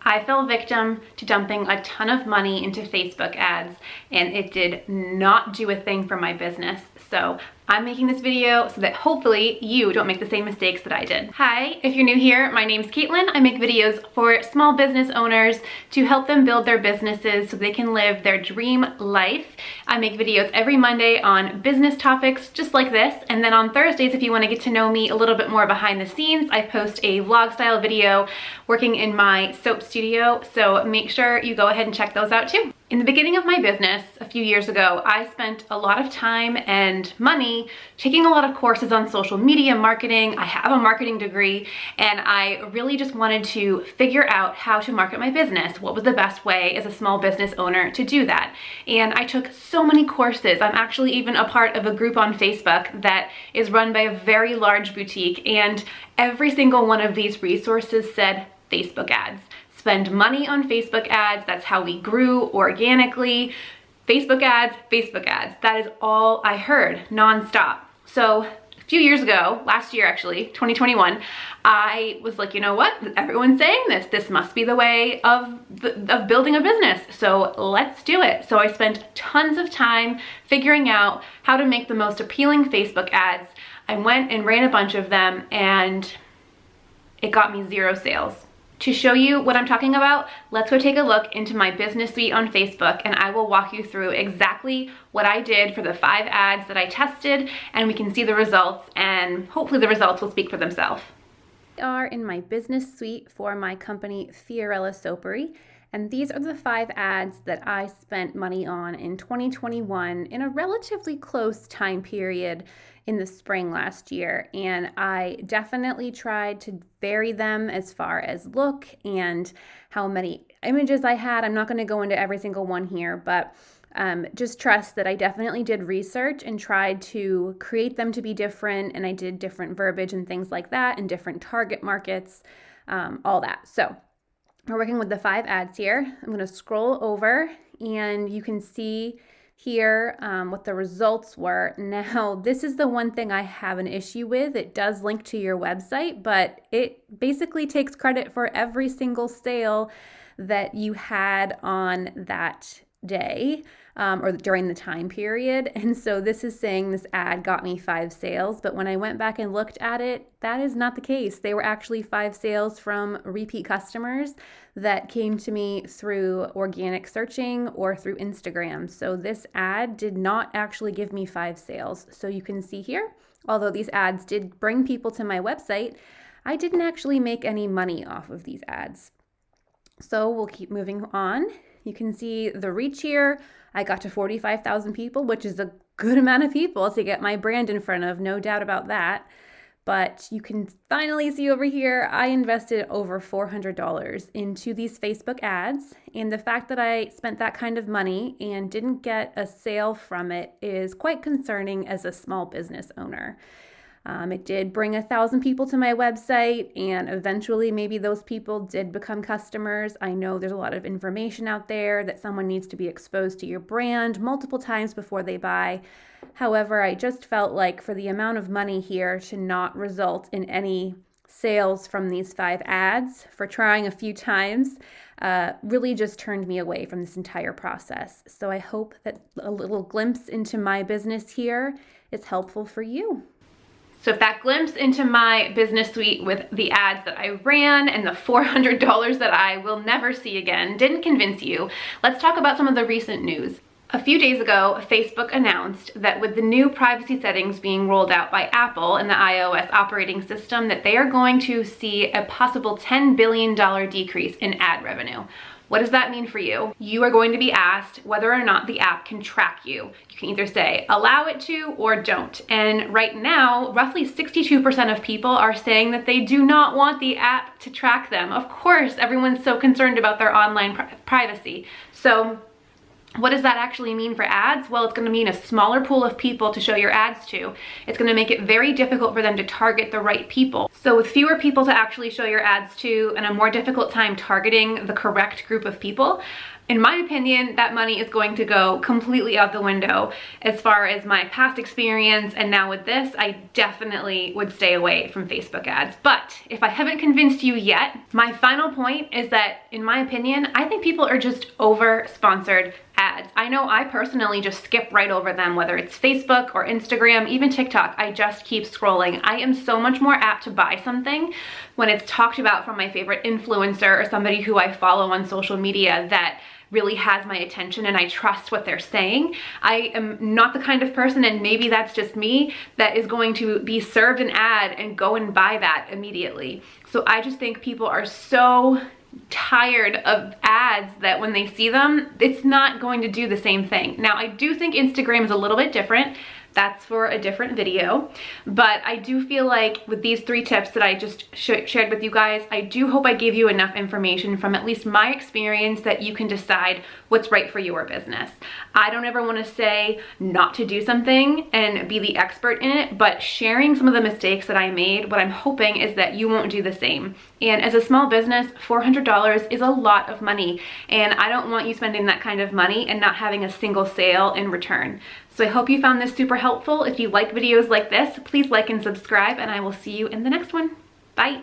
I fell victim to dumping a ton of money into Facebook ads, and it did not do a thing for my business. So I'm making this video so that hopefully you don't make the same mistakes that I did. Hi, if you're new here, my name's Caitlin. I make videos for small business owners to help them build their businesses so they can live their dream life. I make videos every Monday on business topics just like this, and then on Thursdays, if you want to get to know me a little bit more behind the scenes, I post a vlog style video working in my soap studio, so make sure you go ahead and check those out too. In the beginning of my business a few years ago, I spent a lot of time and money taking a lot of courses on social media marketing. I have a marketing degree, and I really just wanted to figure out how to market my business. What was the best way as a small business owner to do that? And I took so many courses. I'm actually even a part of a group on Facebook that is run by a very large boutique, and every single one of these resources said Facebook ads. Spend money on Facebook ads. That's how we grew organically. Facebook ads, Facebook ads. That is all I heard nonstop. So a few years ago, last year actually, 2021, I was like, you know what? Everyone's saying this. This must be the way of building a business. So let's do it. So I spent tons of time figuring out how to make the most appealing Facebook ads. I went and ran a bunch of them, and it got me 0 sales. To show you what I'm talking about, let's go take a look into my business suite on Facebook, and I will walk you through exactly what I did for the 5 ads that I tested, and we can see the results, and hopefully the results will speak for themselves. We are in my business suite for my company Fiorella Soapery, and these are the 5 ads that I spent money on in 2021 in a relatively close time period in the spring last year. And I definitely tried to vary them as far as look and how many images I had. I'm not going to go into every single one here, but just trust that I definitely did research and tried to create them to be different. And I did different verbiage and things like that, and different target markets, all that. So we're working with the 5 ads here. I'm going to scroll over, and you can see here what the results were. Now, this is the one thing I have an issue with. It does link to your website, but it basically takes credit for every single sale that you had on that day or during the time period. And so this is saying this ad got me 5 sales, but when I went back and looked at it, that is not the case. They were actually 5 sales from repeat customers that came to me through organic searching or through Instagram. So this ad did not actually give me 5 sales. So you can see here, although these ads did bring people to my website, I didn't actually make any money off of these ads. So we'll keep moving on. You can see the reach here. I got to 45,000 people, which is a good amount of people to get my brand in front of, no doubt about that. But you can finally see over here, I invested over $400 into these Facebook ads. And the fact that I spent that kind of money and didn't get a sale from it is quite concerning as a small business owner. It did bring 1,000 people to my website, and eventually maybe those people did become customers. I know there's a lot of information out there that someone needs to be exposed to your brand multiple times before they buy. However, I just felt like for the amount of money here to not result in any sales from these 5 ads for trying a few times really just turned me away from this entire process. So I hope that a little glimpse into my business here is helpful for you. So if that glimpse into my business suite with the ads that I ran and the $400 that I will never see again didn't convince you, let's talk about some of the recent news. A few days ago, Facebook announced that with the new privacy settings being rolled out by Apple in the iOS operating system, that they are going to see a possible $10 billion decrease in ad revenue. What does that mean for you? You are going to be asked whether or not the app can track you. You can either say allow it to or don't. And right now, roughly 62% of people are saying that they do not want the app to track them. Of course, everyone's so concerned about their online privacy. So What does that actually mean for ads? Well, it's going to mean a smaller pool of people to show your ads to. It's going to make it very difficult for them to target the right people. So with fewer people to actually show your ads to and a more difficult time targeting the correct group of people, in my opinion, that money is going to go completely out the window. As far as my past experience and now with this, I definitely would stay away from Facebook ads. But if I haven't convinced you yet, my final point is that, in my opinion, I think people are just over-sponsored ads. I know I personally just skip right over them, whether it's Facebook or Instagram, even TikTok. I just keep scrolling. I am so much more apt to buy something when it's talked about from my favorite influencer or somebody who I follow on social media that really has my attention and I trust what they're saying. I am not the kind of person, and maybe that's just me, that is going to be served an ad and go and buy that immediately. So I just think people are so tired of ads that when they see them, it's not going to do the same thing. Now, I do think Instagram is a little bit different. That's for a different video. But I do feel like with these 3 tips that I just shared with you guys, I do hope I gave you enough information from at least my experience that you can decide what's right for your business. I don't ever want to say not to do something and be the expert in it, but sharing some of the mistakes that I made, what I'm hoping is that you won't do the same. And as a small business, $400 is a lot of money, and I don't want you spending that kind of money and not having a single sale in return. So I hope you found this super helpful. If you like videos like this, please like and subscribe, and I will see you in the next one. Bye.